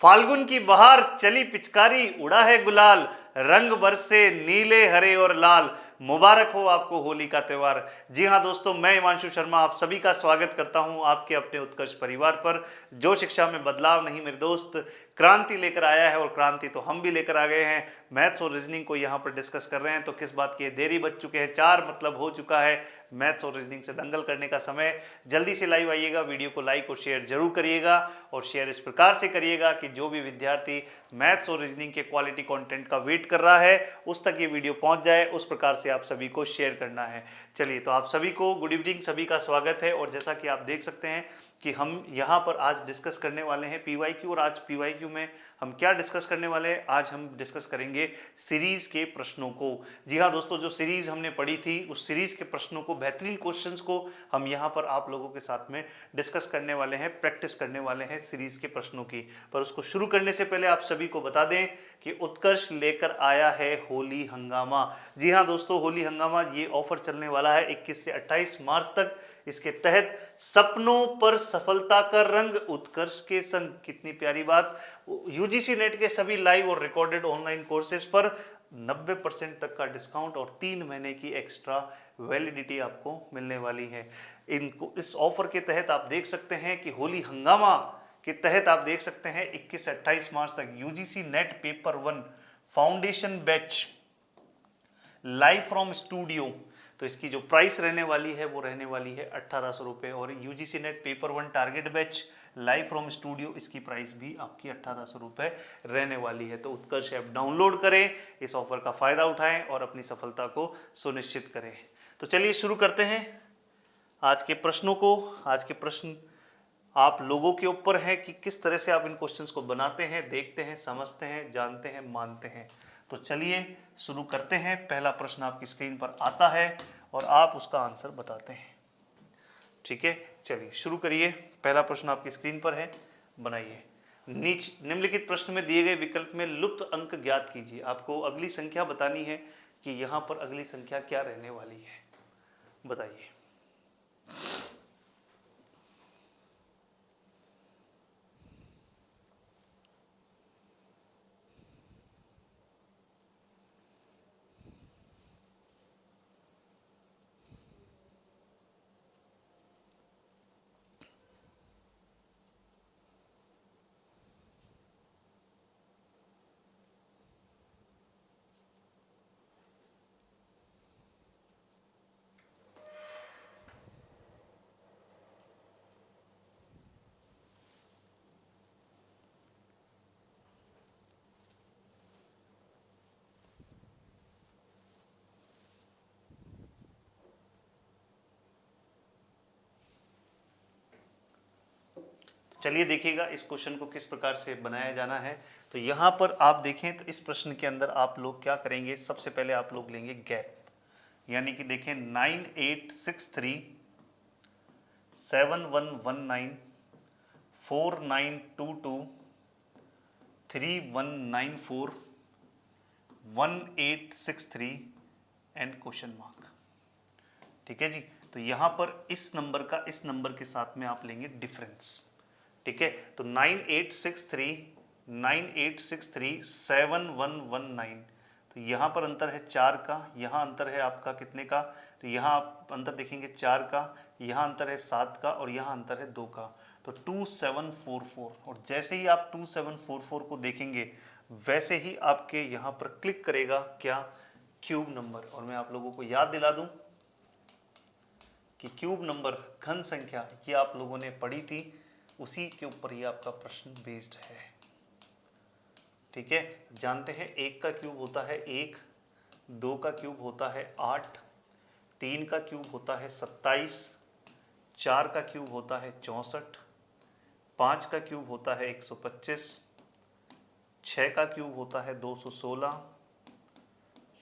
फाल्गुन की बहार चली पिचकारी, उड़ा है गुलाल, रंग बरसे नीले हरे और लाल। मुबारक हो आपको होली का त्यौहार। जी हाँ दोस्तों, मैं हिमांशु शर्मा आप सभी का स्वागत करता हूं आपके अपने उत्कर्ष परिवार पर, जो शिक्षा में बदलाव नहीं मेरे दोस्त क्रांति लेकर आया है। और क्रांति तो हम भी लेकर आ गए हैं। मैथ्स और रीजनिंग को यहाँ पर डिस्कस कर रहे हैं, तो किस बात की देरी बज चुके हैं, 4 मतलब हो चुका है। मैथ्स और रीजनिंग से दंगल करने का समय। जल्दी से लाइव आइएगा, वीडियो को लाइक और शेयर जरूर करिएगा। और शेयर इस प्रकार से करिएगा कि जो भी विद्यार्थी मैथ्स और रीजनिंग के क्वालिटी कंटेंट का वेट कर रहा है उस तक ये वीडियो पहुंच जाए, उस प्रकार से आप सभी को शेयर करना है। चलिए, तो आप सभी को गुड इवनिंग, सभी का स्वागत है। और जैसा कि आप देख सकते हैं कि हम यहाँ पर आज डिस्कस करने वाले हैं पीवाईक्यू। और आज पीवाईक्यू में हम क्या डिस्कस करने वाले हैं, आज हम डिस्कस करेंगे सीरीज के प्रश्नों को। जी हाँ दोस्तों, जो सीरीज हमने पढ़ी थी उस सीरीज के प्रश्नों को, बेहतरीन क्वेश्चंस को हम यहाँ पर आप लोगों के साथ में डिस्कस करने वाले हैं, प्रैक्टिस करने वाले हैं सीरीज के प्रश्नों की। पर उसको शुरू करने से पहले आप सभी को बता दें कि उत्कर्ष लेकर आया है होली हंगामा। जी हाँ दोस्तों, होली हंगामा ये ऑफर चलने वाला है 21 से 28 मार्च तक। इसके तहत सपनों पर सफलता का रंग, उत्कर्ष के संग। कितनी प्यारी बात। यूजीसी नेट के सभी लाइव और रिकॉर्डेड ऑनलाइन कोर्सेज पर 90% तक का डिस्काउंट और 3 महीने की एक्स्ट्रा वैलिडिटी आपको मिलने वाली है। इनको इस ऑफर के तहत आप देख सकते हैं कि होली हंगामा के तहत आप देख सकते हैं 21 से 28 मार्च तक UGC net paper 1 foundation batch live from studio. तो इसकी जो प्राइस रहने वाली है वो रहने वाली है 1800 रुपये। और UGC net paper 1 target batch live from studio, इसकी प्राइस भी आपकी 1800 रुपये रहने वाली है। तो उत्कर्ष ऐप डाउनलोड करें, इस ऑफर का फायदा उठाएं और अपनी सफलता को सुनिश्चित करें। तो चलिए शुरू करते हैं आज के प्रश्नों को। आज के प्रश्न आप लोगों के ऊपर है कि किस तरह से आप इन क्वेश्चंस को बनाते हैं, देखते हैं, समझते हैं, जानते हैं, मानते हैं। तो चलिए शुरू करते हैं। पहला प्रश्न आपकी स्क्रीन पर आता है और आप उसका आंसर बताते हैं। ठीक है, चलिए शुरू करिए। पहला प्रश्न आपकी स्क्रीन पर है, बनाइए। निम्नलिखित प्रश्न में दिए गए विकल्प में लुप्त अंक ज्ञात कीजिए। आपको अगली संख्या बतानी है कि यहाँ पर अगली संख्या क्या रहने वाली है, बताइए। चलिए देखिएगा इस क्वेश्चन को किस प्रकार से बनाया जाना है। तो यहाँ पर आप देखें तो इस प्रश्न के अंदर आप लोग क्या करेंगे, सबसे पहले आप लोग लेंगे गैप। यानी कि देखें 9863 7119 4922 3194 1863 एंड क्वेश्चन मार्क। ठीक है जी। तो यहाँ पर इस नंबर का इस नंबर के साथ में आप लेंगे डिफरेंस। ठीक है, तो 9863 7119। तो यहाँ पर अंतर है 4 का, यहाँ अंतर है आपका कितने का, तो यहाँ आप अंतर देखेंगे 4 का, यहाँ अंतर है 7 का और यहाँ अंतर है 2 का। तो 2744। और जैसे ही आप 2744 को देखेंगे वैसे ही आपके यहाँ पर क्लिक करेगा क्या, क्यूब नंबर। और मैं आप लोगों को याद दिला दूं कि क्यूब नंबर, घन संख्या, ये आप लोगों ने पढ़ी थी, उसी के ऊपर ये आपका प्रश्न बेस्ड है। ठीक है, जानते हैं 1 का क्यूब होता है 1, 2 का क्यूब होता है 8, 3 का क्यूब होता है 27, 4 का क्यूब होता है 64, 5 का क्यूब होता है 125, 6 का क्यूब होता है 216,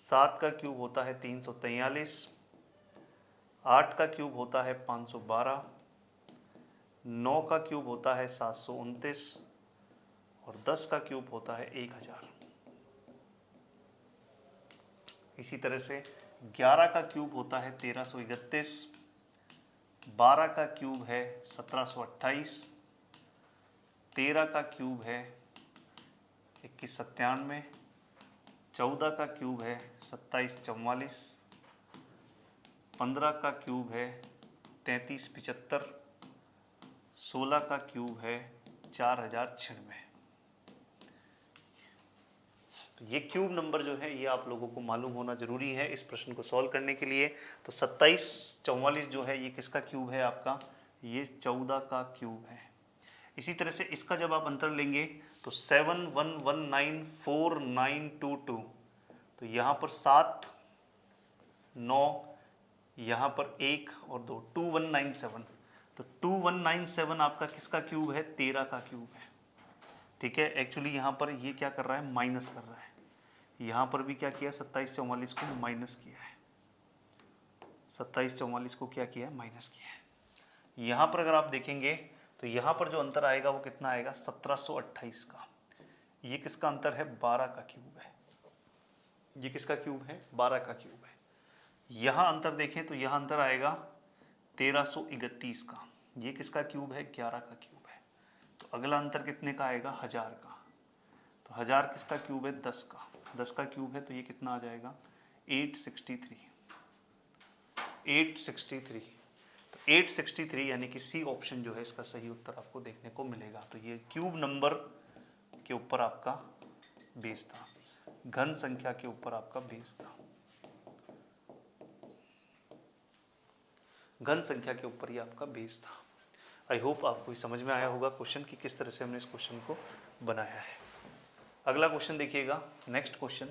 7 का क्यूब होता है 343, 8 का क्यूब होता है 512, 9 का क्यूब होता है 729 और 10 का क्यूब होता है 1000। इसी तरह से 11 का क्यूब होता है 1331, 12 का क्यूब है 1728, 13 का क्यूब है 2197, 14 का क्यूब है 2744, 15 का क्यूब है 3375, 16 का क्यूब है 4096। तो ये क्यूब नंबर जो है ये आप लोगों को मालूम होना जरूरी है इस प्रश्न को सॉल्व करने के लिए। तो 2744 जो है ये किसका क्यूब है आपका, ये 14 का क्यूब है। इसी तरह से इसका जब आप अंतर लेंगे तो 71194922, तो यहाँ पर 7 9, यहाँ पर 1 और 2, 2197। तो 2197 आपका किसका क्यूब है, 13 का क्यूब है। ठीक है, एक्चुअली यहाँ पर ये क्या कर रहा है, माइनस कर रहा है। यहाँ पर भी क्या किया, 2744 को माइनस किया है, 2744 को क्या किया है, माइनस किया है। यहाँ पर अगर आप देखेंगे तो यहाँ पर जो अंतर आएगा वो कितना आएगा, 1728 का। ये किसका अंतर है, 12 का क्यूब है। ये किसका क्यूब है, 12 का क्यूब है। यहाँ अंतर देखें तो यहाँ अंतर आएगा 1331 का। ये किसका क्यूब है, 11 का क्यूब है। तो अगला अंतर कितने का आएगा, 1000 का। तो 1000 किसका क्यूब है, 10 का। 10 का क्यूब है तो ये कितना आ जाएगा, 863। 863, तो 863 यानी कि सी ऑप्शन जो है इसका सही उत्तर आपको देखने को मिलेगा। तो ये क्यूब नंबर के ऊपर आपका बेस था, घन संख्या के ऊपर आपका बेस था, घन संख्या के ऊपर ही आपका बेस था। आई होप आपको समझ में आया होगा क्वेश्चन कि किस तरह से हमने इस क्वेश्चन को बनाया है। अगला क्वेश्चन देखिएगा, नेक्स्ट क्वेश्चन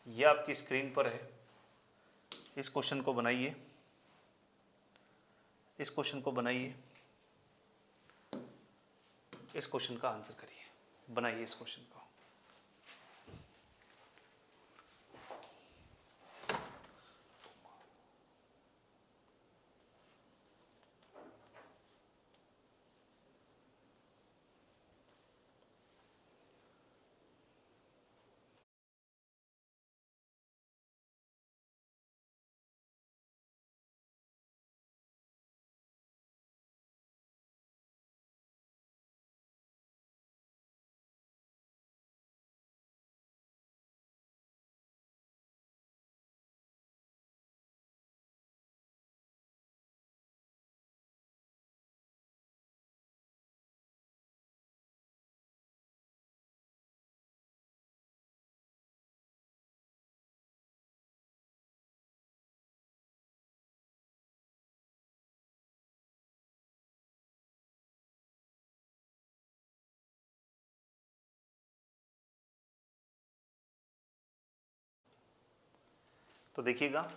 ये आपकी स्क्रीन पर है। इस क्वेश्चन को बनाइए, इस क्वेश्चन को बनाइए, इस क्वेश्चन का आंसर करिए, बनाइए इस क्वेश्चन को। तो देखिएगा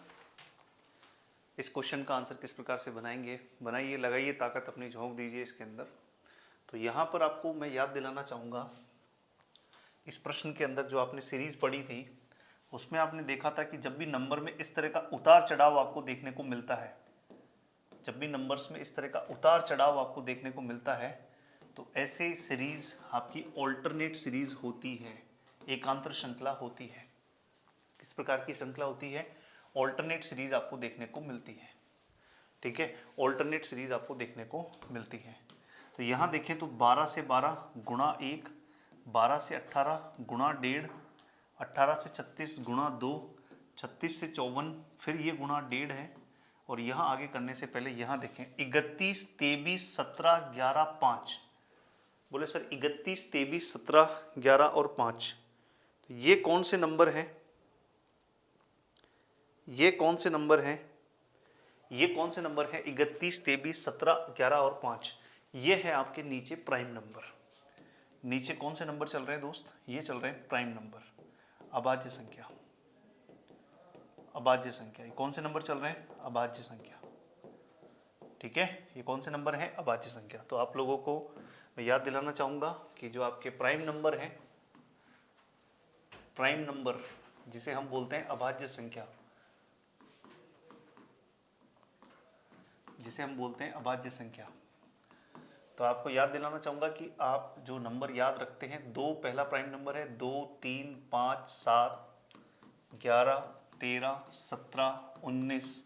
इस क्वेश्चन का आंसर किस प्रकार से बनाएंगे, बनाइए, लगाइए ताकत अपनी, झोंक दीजिए इसके अंदर। तो यहाँ पर आपको मैं याद दिलाना चाहूँगा, इस प्रश्न के अंदर जो आपने सीरीज पढ़ी थी उसमें आपने देखा था कि जब भी नंबर में इस तरह का उतार चढ़ाव आपको देखने को मिलता है, जब भी नंबर्स में इस तरह का उतार चढ़ाव आपको देखने को मिलता है तो ऐसे सीरीज आपकी ऑल्टरनेट सीरीज होती है, एकांतर श्रृंखला होती है। किस प्रकार की श्रृंखला होती है, ऑल्टरनेट सीरीज आपको देखने को मिलती है। ठीक है, ऑल्टरनेट सीरीज आपको देखने को मिलती है। तो यहाँ देखें तो 12 से 12 गुणा 1, 12 से 18 गुणा 1.5, 18 से 36 गुणा 2, 36 से 54 फिर ये गुणा 1.5 है। और यहाँ आगे करने से पहले यहाँ देखें 31, 23, 17, 11, 5। बोले सर 31, 23, 17, 11 और 5, तो ये कौन से नंबर हैं, ये कौन से नंबर हैं, ये कौन से नंबर है, 31, 23, 17, 11 और 5। ये है आपके नीचे प्राइम नंबर। नीचे कौन से नंबर चल रहे हैं दोस्त, ये चल रहे हैं प्राइम नंबर, अभाज्य संख्या। अभाज्य संख्या, ये कौन से नंबर चल रहे हैं, अभाज्य संख्या। ठीक है, ये कौन से नंबर हैं, अभाज्य संख्या। तो आप लोगों को मैं याद दिलाना चाहूँगा कि जो आपके प्राइम नंबर हैं, प्राइम नंबर जिसे हम बोलते हैं अभाज्य संख्या, जिसे हम बोलते हैं अभाज्य संख्या, तो आपको याद दिलाना चाहूँगा कि आप जो नंबर याद रखते हैं, 2 पहला प्राइम नंबर है, 2, 3, 5, 7, 11, 13, 17, 19,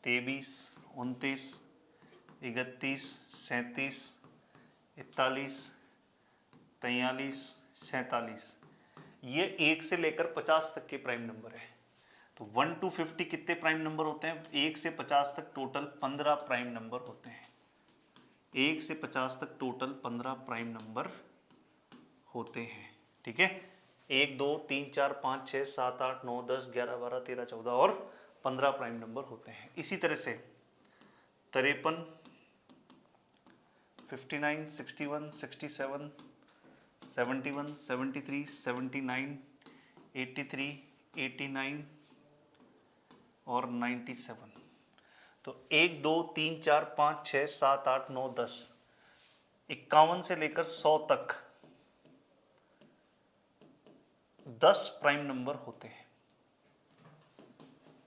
23, 29, 31, 37, 41, 43, 47, ये 1 से लेकर 50 तक के प्राइम नंबर है। तो 1 to 50 कितने प्राइम नंबर होते हैं? 1 से 50 तक टोटल 15 प्राइम नंबर होते हैं। 1 से 50 तक टोटल 15 प्राइम नंबर होते हैं। ठीक है, 1 2 3 4 5 6 7 8 9 10 11 12 13 14 और 15 प्राइम नंबर होते हैं। इसी तरह से 53, 59, 61, 67, 71, 73, 79, 83, 89 और 97। तो 1 2 3 4 5 6 7 8 9 10, 51 से लेकर 100 तक 10 प्राइम नंबर होते हैं।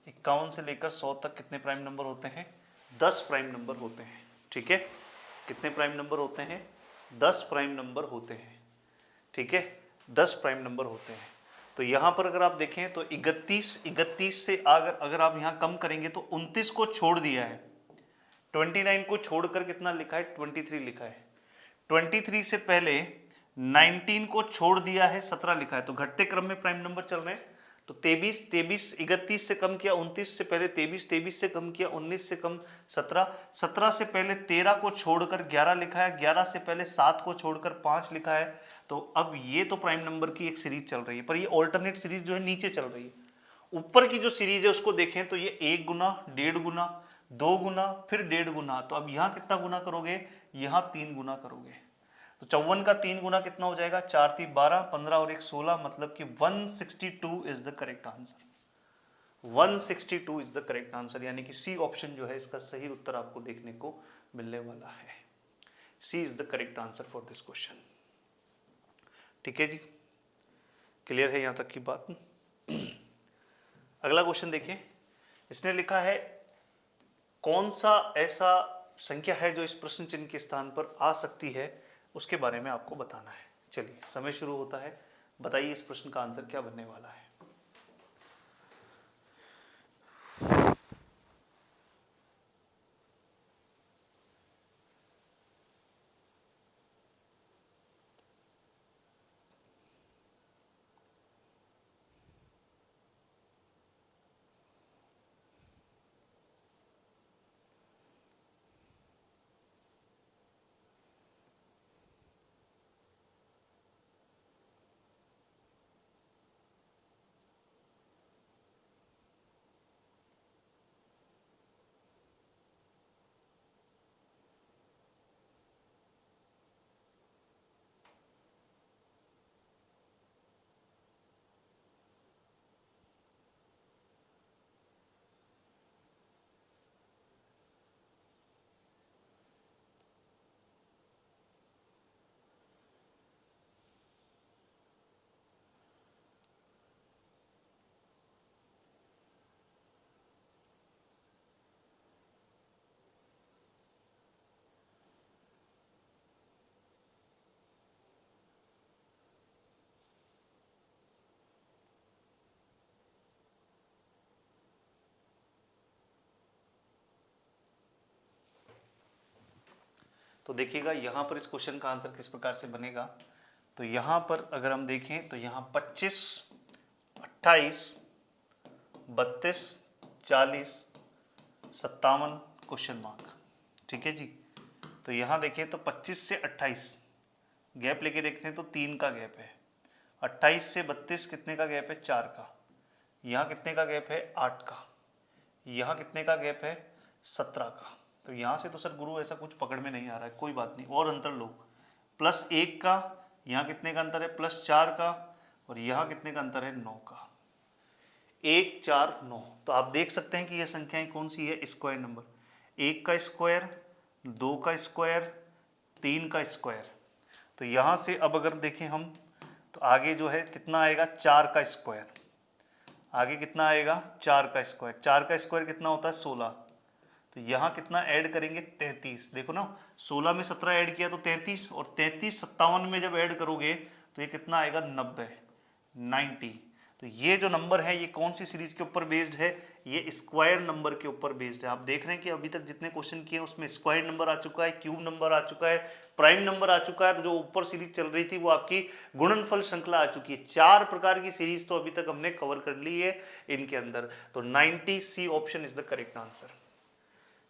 51 से लेकर 100 तक कितने प्राइम नंबर होते हैं? 10 प्राइम नंबर होते हैं। ठीक है, कितने प्राइम नंबर होते हैं? 10 प्राइम नंबर होते हैं। ठीक है, 10 प्राइम नंबर होते हैं। तो यहां पर अगर आप देखें तो 31 से अगर आप यहां कम करेंगे तो 29 को छोड़ दिया है, 29 को छोड़कर कितना लिखा है? 23 लिखा है। 23 से पहले 19 को छोड़ दिया है, 17 लिखा है। तो घटते क्रम में प्राइम नंबर चल रहे हैं। तो 23, 31 से कम किया 29 से पहले 23 से कम किया 19 से कम 17 से पहले 13 को छोड़कर 11 लिखा है, 11 से पहले 7 को छोड़कर 5 लिखा है। तो अब ये तो प्राइम नंबर की एक सीरीज चल रही है, पर ये ऑल्टरनेट सीरीज जो है नीचे चल रही है। ऊपर की जो सीरीज है उसको देखें तो ये 1 गुना, 1.5 गुना, 2 गुना, फिर 1.5 गुना। तो अब यहां कितना गुना करोगे? यहां 3 गुना करोगे। तो 54 का 3 गुना कितना हो जाएगा? 4 3 12, 15 और 1 16, मतलब कि 162 is the correct answer. 162 is the correct answer, यानी कि सी ऑप्शन जो है इसका सही उत्तर आपको देखने को मिलने वाला है। C is the correct answer for this question. ठीक है जी, क्लियर है यहां तक की बात? अगला क्वेश्चन देखिए, इसने लिखा है कौन सा ऐसा संख्या है जो इस प्रश्न चिन्ह के स्थान पर आ सकती है, उसके बारे में आपको बताना है। चलिए समय शुरू होता है, बताइए इस प्रश्न का आंसर क्या बनने वाला है। तो देखिएगा यहाँ पर इस क्वेश्चन का आंसर किस प्रकार से बनेगा। तो यहाँ पर अगर हम देखें तो यहाँ 25, 28, 32, 40, 57 क्वेश्चन मार्क। ठीक है जी, तो यहाँ देखें तो 25 से 28 गैप लेके देखते हैं तो 3 का गैप है। 28 से 32 कितने का गैप है? 4 का। यहाँ कितने का गैप है? 8 का। यहाँ कितने का गैप है? 17 का। तो यहाँ से तो सर गुरु ऐसा कुछ पकड़ में नहीं आ रहा है, कोई बात नहीं, और अंतर लो। +1 का, यहाँ कितने का अंतर है? +4 का, और यहाँ कितने का अंतर है? 9 का। 1 4 9। तो आप देख सकते हैं कि ये संख्याएं कौन सी है? Square number. 1 का स्क्वायर, 2 का स्क्वायर, 3 का स्क्वायर। तो यहाँ से अब अगर देखें हम तो आगे जो है कितना आएगा? 4 का स्क्वायर। आगे कितना आएगा? 4 का स्क्वायर। 4 का स्क्वायर कितना होता है? 16। तो यहाँ कितना ऐड करेंगे? 33। देखो ना, 16 में 17 ऐड किया तो 33, और 33 57 में जब ऐड करोगे तो ये कितना आएगा? 90, 90। तो तो ये जो नंबर है ये कौन सी सीरीज के ऊपर बेस्ड है, ये स्क्वायर नंबर के ऊपर बेस्ड है। आप देख रहे हैं कि अभी तक जितने क्वेश्चन किए उसमें स्क्वायर नंबर आ चुका है, क्यूब नंबर आ चुका है, प्राइम नंबर आ चुका है, जो ऊपर सीरीज चल रही थी वो आपकी गुणनफल श्रृंखला आ चुकी है। 4 प्रकार की सीरीज तो अभी तक हमने कवर कर ली है इनके अंदर। तो 90 C option is the correct answer.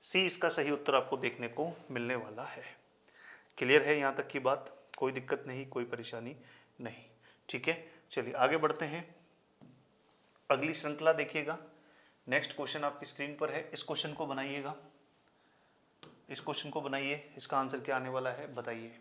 C इसका सही उत्तर आपको देखने को मिलने वाला है। क्लियर है यहाँ तक की बात? कोई दिक्कत नहीं, कोई परेशानी नहीं, ठीक है। चलिए आगे बढ़ते हैं। अगली श्रृंखला देखिएगा। नेक्स्ट क्वेश्चन आपकी स्क्रीन पर है, इस क्वेश्चन को बनाइएगा। इस क्वेश्चन को बनाइए, इसका आंसर क्या आने वाला है बताइए।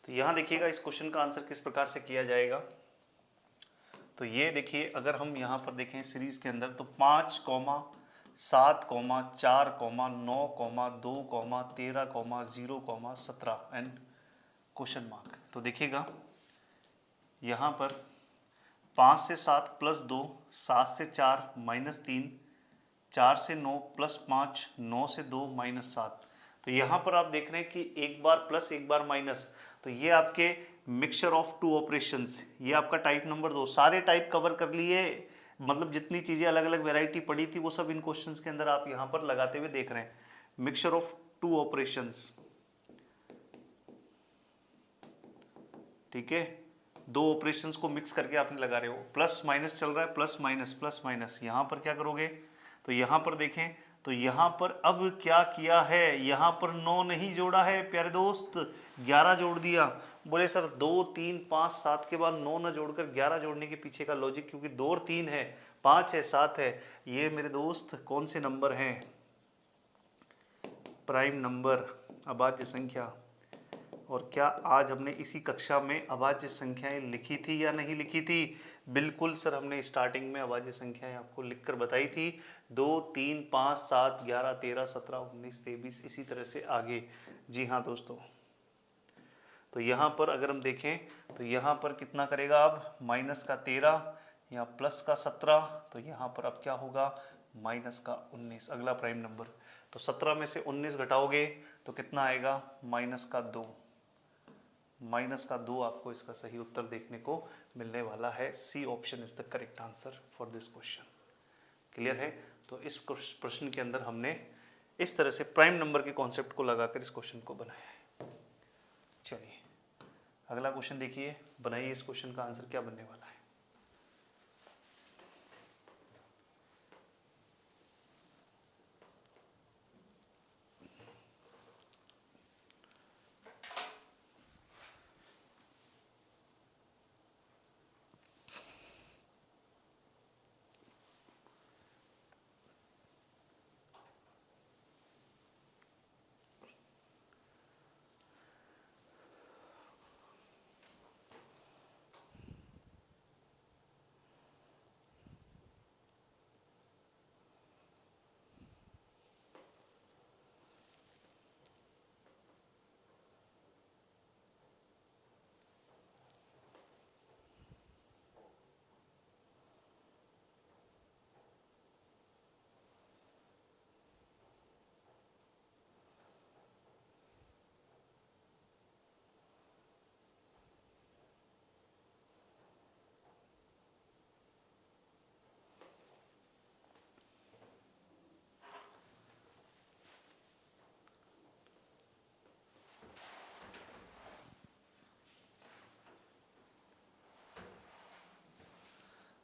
तो यहाँ देखिएगा इस क्वेश्चन का आंसर किस प्रकार से किया जाएगा। तो ये देखिए, अगर हम यहाँ पर देखें सीरीज के अंदर तो 5, 7, 4, 9, 2, 13, 0, 17 एंड क्वेश्चन मार्क। तो देखिएगा यहाँ पर 5 से 7 प्लस 2, 7 से 4 माइनस 3, 4 से 9 प्लस 5, 9 से 2 माइनस 7। तो यहाँ पर आप देख रहे हैं कि एक बार प्लस एक बार माइनस, तो ये आपके मिक्सचर ऑफ टू ऑपरेशंस, ये आपका टाइप नंबर 2। सारे टाइप कवर कर लिए, मतलब जितनी चीज़ें अलग अलग वैरायटी पड़ी थी वो सब इन क्वेश्चंस के अंदर आप यहाँ पर लगाते हुए देख रहे हैं। मिक्सचर ऑफ टू ऑपरेशंस, ठीक है, 2 ऑपरेशंस को मिक्स करके आपने लगा रहे हो। प्लस माइनस चल रहा है, प्लस माइनस। यहाँ पर क्या करोगे, तो यहाँ पर देखें तो यहाँ पर अब क्या किया है, यहाँ पर 9 नहीं जोड़ा है प्यारे दोस्त, 11 जोड़ दिया। बोले सर 2, 3, 5, 7 के बाद 9 न जोड़कर 11 जोड़ने के पीछे का लॉजिक, क्योंकि 2 और 3 है, 5 है, 7 है, ये मेरे दोस्त कौन से नंबर हैं, प्राइम नंबर, अभाज्य संख्या। और क्या आज हमने इसी कक्षा में अभाज्य संख्याएं लिखी थी या नहीं लिखी थी? बिल्कुल सर, हमने स्टार्टिंग में अभाज्य संख्याएं आपको लिखकर बताई थी, 2, 3, 5, 7, 11, 13, 17, 19, 23, इसी तरह से आगे। जी हाँ दोस्तों, तो यहाँ पर अगर हम देखें तो यहाँ पर कितना करेगा अब, माइनस का 13 या प्लस का 17, तो यहाँ पर अब क्या होगा, माइनस का 19, अगला प्राइम नंबर। तो 17 में से 19 घटाओगे तो कितना आएगा, माइनस का 2। माइनस का 2 आपको इसका सही उत्तर देखने को मिलने वाला है। C option is the correct answer for this question. Clear है? तो इस प्रश्न के अंदर हमने इस तरह से प्राइम नंबर के कॉन्सेप्ट को लगाकर इस क्वेश्चन को बनाया है। चलिए अगला क्वेश्चन देखिए, बनाइए इस क्वेश्चन का आंसर क्या बनने वाला है।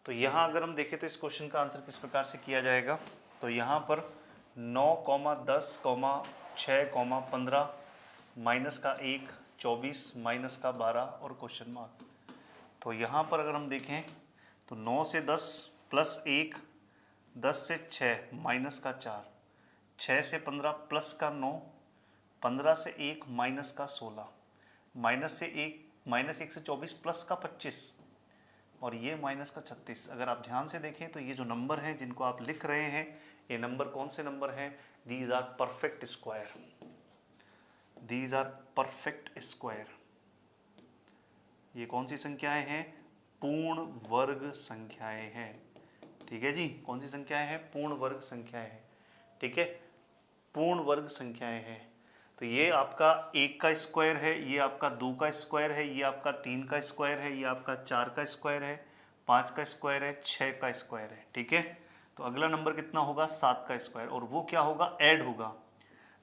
तो यहाँ अगर हम देखें तो इस क्वेश्चन का आंसर किस प्रकार से किया जाएगा, तो यहाँ पर 9, 10, 6, 15 माइनस का 1, 24 माइनस का 12 और क्वेश्चन मार्क। तो यहाँ पर अगर हम देखें तो 9 से 10 प्लस 1, 10 से 6 माइनस का 4, 6 से 15 प्लस का 9, 15 से 1 माइनस का 16, माइनस 1 से 24 प्लस का 25 और ये माइनस का 36। अगर आप ध्यान से देखें तो ये जो नंबर हैं जिनको आप लिख रहे हैं, ये नंबर कौन से नंबर हैं? These are perfect square, these are perfect square. ये कौन सी संख्याएं हैं? पूर्ण वर्ग संख्याएं हैं। ठीक है जी, कौन सी संख्याएं हैं? पूर्ण वर्ग संख्याएं हैं। ठीक है, पूर्ण वर्ग संख्याएं हैं। तो ये आपका 1 का स्क्वायर है, ये आपका 2 का स्क्वायर है, ये आपका 3 का स्क्वायर है, ये आपका 4 का स्क्वायर है, 5 का स्क्वायर है, 6 का स्क्वायर है। ठीक है, तो अगला नंबर कितना होगा? 7 का स्क्वायर, और वो क्या होगा? ऐड होगा।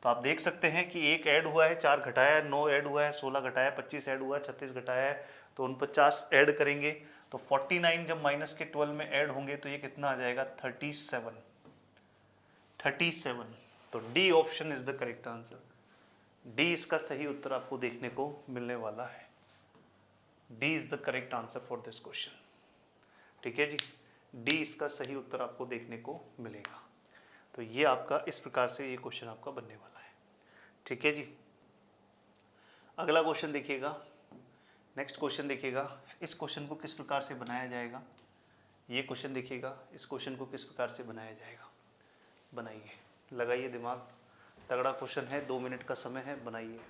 तो आप देख सकते हैं कि 1 ऐड हुआ है, 4 घटाया है, 9 ऐड हुआ है, 16 घटाया है, 25 ऐड हुआ है, 36 घटाया है, तो 49 ऐड करेंगे तो 49 जब माइनस के 12 में ऐड होंगे तो ये कितना आ जाएगा? 37। तो D option is the correct answer. D इसका सही उत्तर आपको देखने को मिलने वाला है। D is the correct answer for this question. ठीक है जी, डी इसका सही उत्तर आपको देखने को मिलेगा। तो ये आपका इस प्रकार से ये क्वेश्चन आपका बनने वाला है। ठीक है जी, अगला क्वेश्चन देखिएगा, नेक्स्ट क्वेश्चन देखिएगा। इस क्वेश्चन को किस प्रकार से बनाया जाएगा, ये क्वेश्चन देखिएगा, इस क्वेश्चन को किस प्रकार से बनाया जाएगा। बनाइए, लगाइए दिमाग, तगड़ा क्वेश्चन है, 2 मिनट का समय है, बनाइए।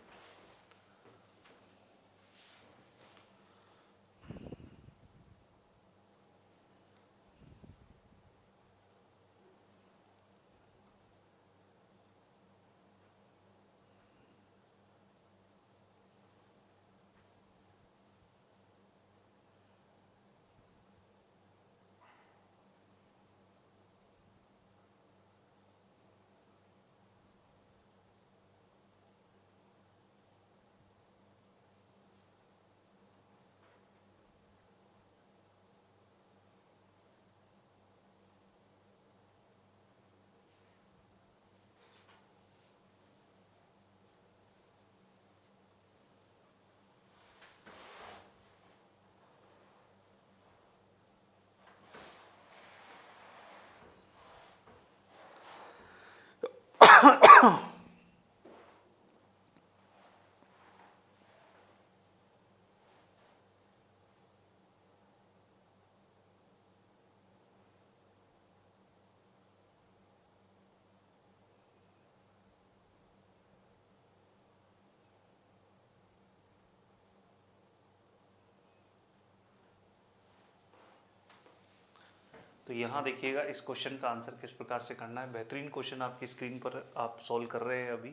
तो यहाँ देखिएगा इस क्वेश्चन का आंसर किस प्रकार से करना है। बेहतरीन क्वेश्चन आपकी स्क्रीन पर आप सॉल्व कर रहे हैं अभी।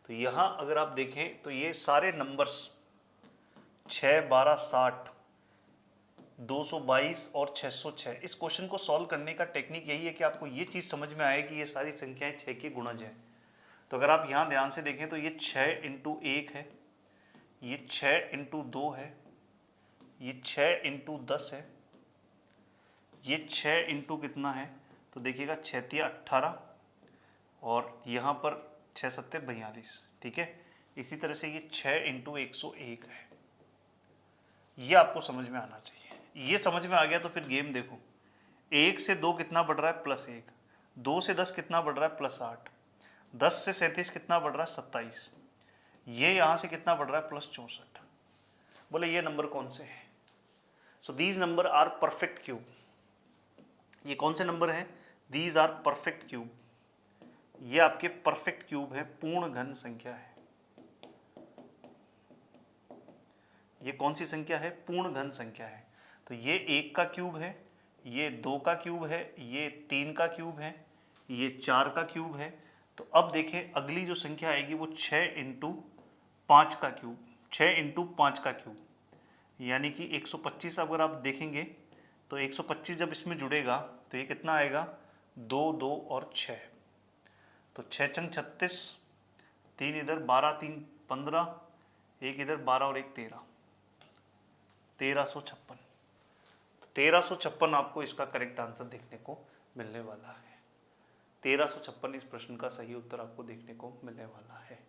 तो यहाँ अगर आप देखें तो ये सारे नंबर्स 6, 12, 60, 222 और 606, इस क्वेश्चन को सॉल्व करने का टेक्निक यही है कि आपको ये चीज़ समझ में आए कि ये सारी संख्याएं 6 के गुणज हैं। तो अगर आप यहाँ ध्यान से देखें तो ये 6 इंटू 1 है, ये 6 इंटू 2 है, ये 6 इंटू 10 है, ये 6 इंटू कितना है? तो देखिएगा 6 तिया 18 और यहाँ पर 6 सत्ते 42। ठीक है, इसी तरह से ये 6 इंटू 101 है। ये आपको समझ में आना चाहिए। ये समझ में आ गया तो फिर गेम देखो। 1 से 2 कितना बढ़ रहा है? +1। 2 से 10 कितना बढ़ रहा है? +8। 10 से 37 कितना बढ़ रहा है? 27। ये यहाँ से कितना बढ़ रहा है? +64। बोले ये नंबर कौन से हैं? So these number are perfect cube. ये कौन से नंबर हैं? These are perfect cube. ये आपके परफेक्ट क्यूब है, पूर्ण घन संख्या है। ये कौन सी संख्या है? पूर्ण घन संख्या है। तो ये 1 का क्यूब है, ये 2 का क्यूब है, ये 3 का क्यूब है, ये 4 का क्यूब है। तो अब देखें अगली जो संख्या आएगी वो 6 इंटू 5 का क्यूब, 6 इंटू 5 का क्यूब, यानी कि 125। अगर आप देखेंगे तो 125 जब इसमें जुड़ेगा तो ये कितना आएगा? 2, 2 और 6। तो 6 चंग 36, 3 इधर, 12 3 15, 1 इधर 12 और 1 13, 1356। तो 1356 आपको इसका करेक्ट आंसर देखने को मिलने वाला है। 1356 इस प्रश्न का सही उत्तर आपको देखने को मिलने वाला है।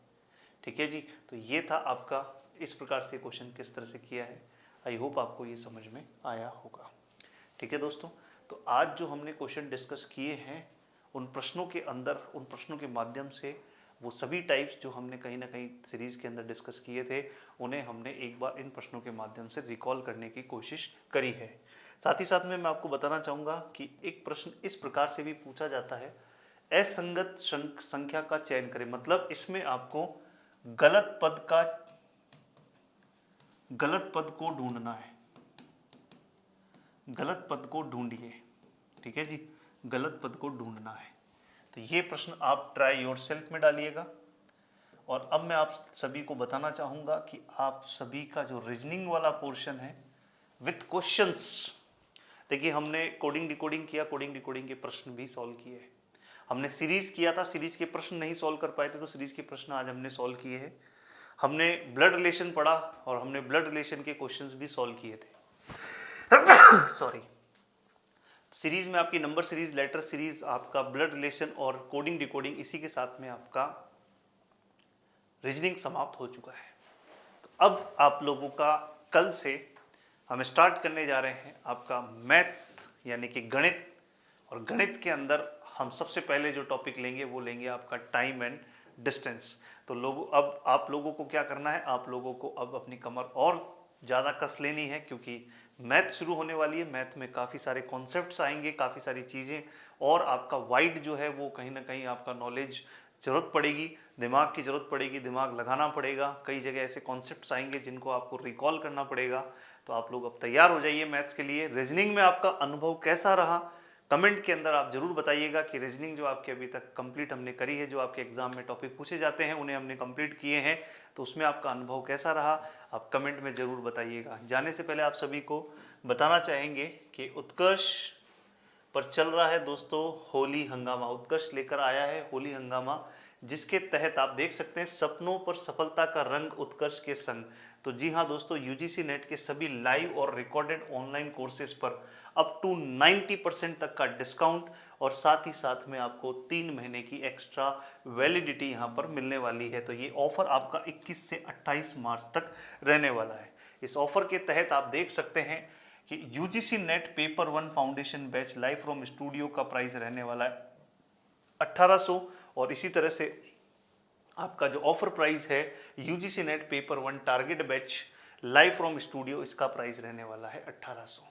ठीक है जी, तो ये था आपका इस प्रकार से क्वेश्चन किस तरह से किया है। आई होप आपको ये समझ में आया होगा। ठीक है दोस्तों, तो आज जो हमने क्वेश्चन डिस्कस किए हैं उन प्रश्नों के अंदर, उन प्रश्नों के माध्यम से वो सभी टाइप्स जो हमने कहीं ना कहीं सीरीज के अंदर डिस्कस किए थे उन्हें हमने एक बार इन प्रश्नों के माध्यम से रिकॉल करने की कोशिश करी है। साथ ही साथ में मैं आपको बताना चाहूँगा कि एक प्रश्न इस प्रकार से भी पूछा जाता है, असंगत संख्या का चयन करें। मतलब इसमें आपको गलत पद को ढूंढना है, गलत पद को ढूंढिए। ठीक है जी, गलत पद को ढूंढना है। तो ये प्रश्न आप ट्राई योरसेल्फ में डालिएगा। और अब मैं आप सभी को बताना चाहूँगा कि आप सभी का जो रीजनिंग वाला पोर्शन है विथ क्वेश्चंस, देखिए हमने कोडिंग डिकोडिंग किया, कोडिंग डिकोडिंग के प्रश्न भी सॉल्व किए। हमने सीरीज किया था, सीरीज के प्रश्न नहीं सॉल्व कर पाए थे तो सीरीज के प्रश्न आज हमने सॉल्व किए हैं। हमने ब्लड रिलेशन पढ़ा और हमने ब्लड रिलेशन के क्वेश्चंस भी सॉल्व किए थे। सॉरी, सीरीज में आपकी नंबर सीरीज, लेटर सीरीज, आपका ब्लड रिलेशन और कोडिंग डिकोडिंग, इसी के साथ में आपका रीजनिंग समाप्त हो चुका है। तो अब आप लोगों का कल से हम स्टार्ट करने जा रहे हैं आपका मैथ यानी कि गणित। और गणित के अंदर हम सबसे पहले जो टॉपिक लेंगे वो लेंगे आपका टाइम एंड डिस्टेंस। तो अब आप लोगों को क्या करना है, आप लोगों को अब अपनी कमर और ज़्यादा कस लेनी है क्योंकि मैथ शुरू होने वाली है। मैथ में काफ़ी सारे कॉन्सेप्ट्स आएंगे, काफ़ी सारी चीज़ें, और आपका वाइड जो है वो कहीं ना कहीं आपका नॉलेज ज़रूरत पड़ेगी, दिमाग की ज़रूरत पड़ेगी, दिमाग लगाना पड़ेगा। कई जगह ऐसे कॉन्सेप्ट्स आएंगे जिनको आपको रिकॉल करना पड़ेगा। तो आप लोग अब तैयार हो जाइए मैथ्स के लिए। रीजनिंग में आपका अनुभव कैसा रहा कमेंट के अंदर आप जरूर बताइएगा कि रीजनिंग जो आपकी अभी तक कंप्लीट हमने करी है, जो आपके एग्जाम में टॉपिक पूछे जाते हैं उन्हें हमने कंप्लीट किए हैं, तो उसमें आपका अनुभव कैसा रहा आप कमेंट में जरूर बताइएगा। जाने से पहले आप सभी को बताना चाहेंगे कि उत्कर्ष पर चल रहा है दोस्तों होली हंगामा। उत्कर्ष लेकर आया है होली हंगामा, जिसके तहत आप देख सकते हैं सपनों पर सफलता का रंग उत्कर्ष के संग। तो जी हाँ दोस्तों, यूजीसी नेट के सभी लाइव और रिकॉर्डेड ऑनलाइन कोर्सेज पर अप टू 90% तक का डिस्काउंट, और साथ ही साथ में आपको 3 महीने की एक्स्ट्रा वैलिडिटी यहाँ पर मिलने वाली है। तो ये ऑफर आपका 21 से 28 मार्च तक रहने वाला है। इस ऑफर के तहत आप देख सकते हैं कि UGC net paper 1 foundation batch live from studio का प्राइस रहने वाला है 1800, और इसी तरह से आपका जो ऑफर प्राइस है UGC net paper 1 target batch live from studio, इसका प्राइस रहने वाला है 1800।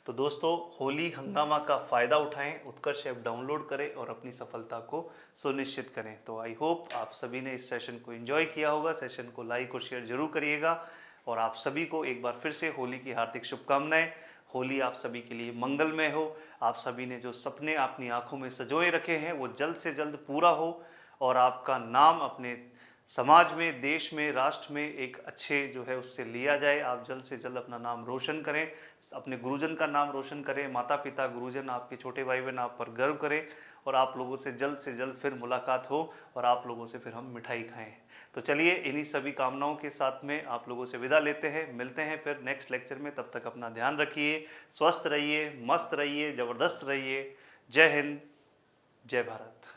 तो दोस्तों होली हंगामा का फ़ायदा उठाएं, उत्कर्ष ऐप डाउनलोड करें और अपनी सफलता को सुनिश्चित करें। तो आई होप आप सभी ने इस सेशन को एंजॉय किया होगा। सेशन को लाइक और शेयर जरूर करिएगा, और आप सभी को एक बार फिर से होली की हार्दिक शुभकामनाएं। होली आप सभी के लिए मंगलमय हो। आप सभी ने जो सपने अपनी आंखों में सजोए रखे हैं वो जल्द से जल्द पूरा हो, और आपका नाम अपने समाज में, देश में, राष्ट्र में एक अच्छे जो है उससे लिया जाए। आप जल्द से जल्द अपना नाम रोशन करें, अपने गुरुजन का नाम रोशन करें, माता पिता, गुरुजन, आपके छोटे भाई बहन आप पर गर्व करें, और आप लोगों से जल्द फिर मुलाकात हो और आप लोगों से फिर हम मिठाई खाएं। तो चलिए इन्हीं सभी कामनाओं के साथ में आप लोगों से विदा लेते हैं। मिलते हैं फिर नेक्स्ट लेक्चर में। तब तक अपना ध्यान रखिए, स्वस्थ रहिए, मस्त रहिए, ज़बरदस्त रहिए। जय हिंद, जय भारत।